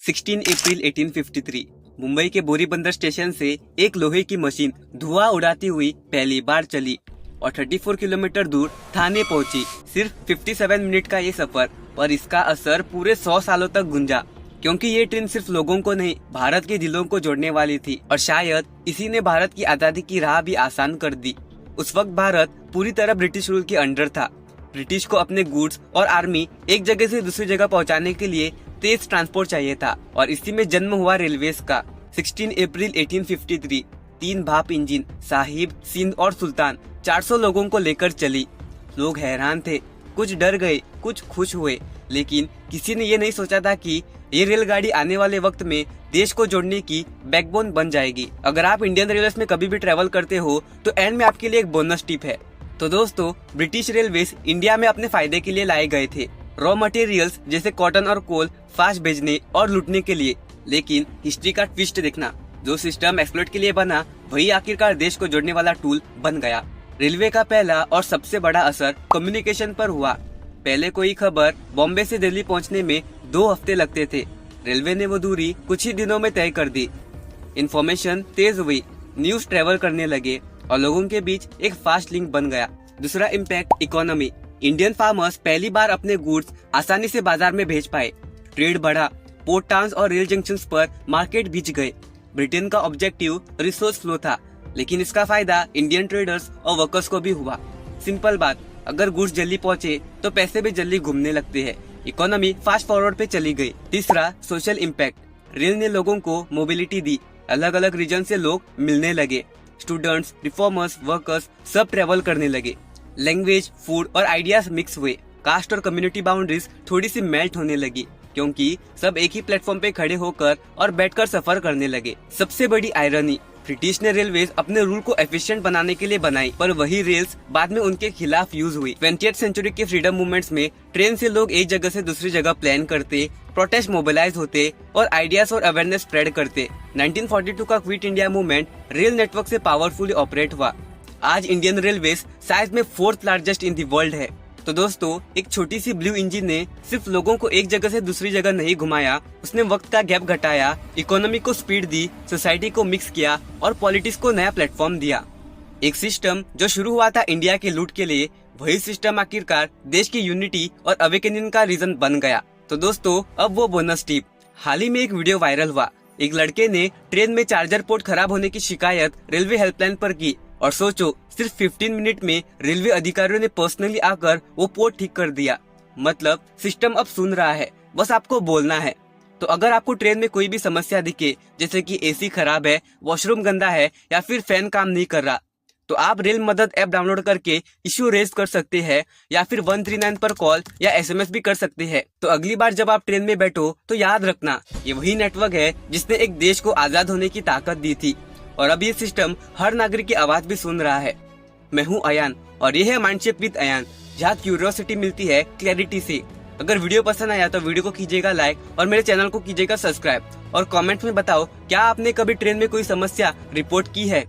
16 अप्रैल 1853 मुंबई के बोरी बंदर स्टेशन से एक लोहे की मशीन धुआं उड़ाती हुई पहली बार चली और 34 किलोमीटर दूर थाने पहुंची। सिर्फ 57 मिनट का ये सफर, पर इसका असर पूरे 100 सालों तक गूंजा, क्योंकि ये ट्रेन सिर्फ लोगों को नहीं, भारत के दिलों को जोड़ने वाली थी और शायद इसी ने भारत की आजादी की राह भी आसान कर दी। उस वक्त भारत पूरी तरह ब्रिटिश रूल के अंडर था। ब्रिटिश को अपने गुड्स और आर्मी एक जगह से दूसरी जगह पहुंचाने के लिए तेज ट्रांसपोर्ट चाहिए था और इसी में जन्म हुआ रेलवेज का। 16 अप्रैल 1853 3 भाप इंजन साहिब, सिंध और सुल्तान 400 लोगों को लेकर चली। लोग हैरान थे, कुछ डर गए, कुछ खुश हुए, लेकिन किसी ने ये नहीं सोचा था कि ये रेलगाड़ी आने वाले वक्त में देश को जोड़ने की बैकबोन बन जाएगी। अगर आप इंडियन रेलवे में कभी भी ट्रेवल करते हो तो एंड में आपके लिए एक बोनस टिप है। तो दोस्तों, ब्रिटिश रेलवेज इंडिया में अपने फायदे के लिए लाए गए थे, रॉ मटेरियल्स जैसे कॉटन और कोल फास्ट भेजने और लूटने के लिए। लेकिन हिस्ट्री का ट्विस्ट देखना, जो सिस्टम एक्सप्लोइट के लिए बना वही आखिरकार देश को जोड़ने वाला टूल बन गया। रेलवे का पहला और सबसे बड़ा असर कम्युनिकेशन पर हुआ। पहले कोई खबर बॉम्बे से दिल्ली पहुंचने में 2 हफ्ते लगते थे। रेलवे ने वो दूरी कुछ ही दिनों में तय कर दी। इन्फॉर्मेशन तेज हुई, न्यूज ट्रेवल करने लगे और लोगों के बीच एक फास्ट लिंक बन गया। दूसरा इम्पैक्ट इकोनॉमी। इंडियन फार्मर्स पहली बार अपने गुड्स आसानी से बाजार में भेज पाए। ट्रेड बढ़ा, पोर्ट टाउन्स और रेल जंक्शंस पर मार्केट भिज गए। ब्रिटेन का ऑब्जेक्टिव रिसोर्स फ्लो था, लेकिन इसका फायदा इंडियन ट्रेडर्स और वर्कर्स को भी हुआ। सिंपल बात, अगर गुड्स जल्दी पहुंचे तो पैसे भी जल्दी घूमने लगते हैं। इकोनॉमी फास्ट फॉरवर्ड पे चली गई। तीसरा सोशल इम्पैक्ट। रेल ने लोगों को मोबिलिटी दी, अलग अलग रीजन से लोग मिलने लगे। स्टूडेंट्स, रिफॉर्मर्स, वर्कर्स सब ट्रेवल करने लगे। लैंग्वेज, फूड और आइडियाज मिक्स हुए। कास्ट और कम्युनिटी बाउंड्रीज थोड़ी सी मेल्ट होने लगी, क्योंकि सब एक ही प्लेटफॉर्म पे खड़े होकर और बैठकर सफर करने लगे। सबसे बड़ी आयरनी, ब्रिटिश ने रेलवेज अपने रूल को एफिशिएंट बनाने के लिए बनाई, पर वही रेल्स बाद में उनके खिलाफ यूज हुई। 20th सेंचुरी के फ्रीडम मूवमेंट्स में ट्रेन से लोग एक जगह से दूसरी जगह प्लान करते, प्रोटेस्ट मोबिलाइज होते और आइडियाज और अवेयरनेस स्प्रेड करते। 1942 का quit India movement rail network से पावरफुली ऑपरेट हुआ। आज इंडियन रेलवेज साइज में 4th largest in the world है। तो दोस्तों, एक छोटी सी ब्लू इंजन ने सिर्फ लोगों को एक जगह से दूसरी जगह नहीं घुमाया, उसने वक्त का गैप घटाया, इकोनॉमी को स्पीड दी, सोसाइटी को मिक्स किया और पॉलिटिक्स को नया प्लेटफॉर्म दिया। एक सिस्टम जो शुरू हुआ था इंडिया के लूट के लिए, वही सिस्टम आखिरकार देश की यूनिटी और अवेकनिंग का रीजन बन गया। तो दोस्तों, अब वो बोनस टिप। हाल ही में एक वीडियो वायरल हुआ। एक लड़के ने ट्रेन में चार्जर पोर्ट खराब होने की शिकायत रेलवे हेल्पलाइन पर की और सोचो, सिर्फ 15 मिनट में रेलवे अधिकारियों ने पर्सनली आकर वो पोर्ट ठीक कर दिया। मतलब सिस्टम अब सुन रहा है, बस आपको बोलना है। तो अगर आपको ट्रेन में कोई भी समस्या दिखे, जैसे कि एसी खराब है, वॉशरूम गंदा है या फिर फैन काम नहीं कर रहा, तो आप रेल मदद ऐप डाउनलोड करके इश्यू रेज कर सकते हैं या फिर 139 पर कॉल या SMS भी कर सकते हैं। तो अगली बार जब आप ट्रेन में बैठो तो याद रखना, ये वही नेटवर्क है जिसने एक देश को आजाद होने की ताकत दी थी और अब ये सिस्टम हर नागरिक की आवाज भी सुन रहा है। मैं हूँ अयान और ये है माइंडशेप विद अयान, जहाँ क्यूरियोसिटी मिलती है क्लैरिटी से। अगर वीडियो पसंद आया तो वीडियो को कीजिएगा लाइक और मेरे चैनल को कीजिएगा सब्सक्राइब और कमेंट में बताओ, क्या आपने कभी ट्रेन में कोई समस्या रिपोर्ट की है।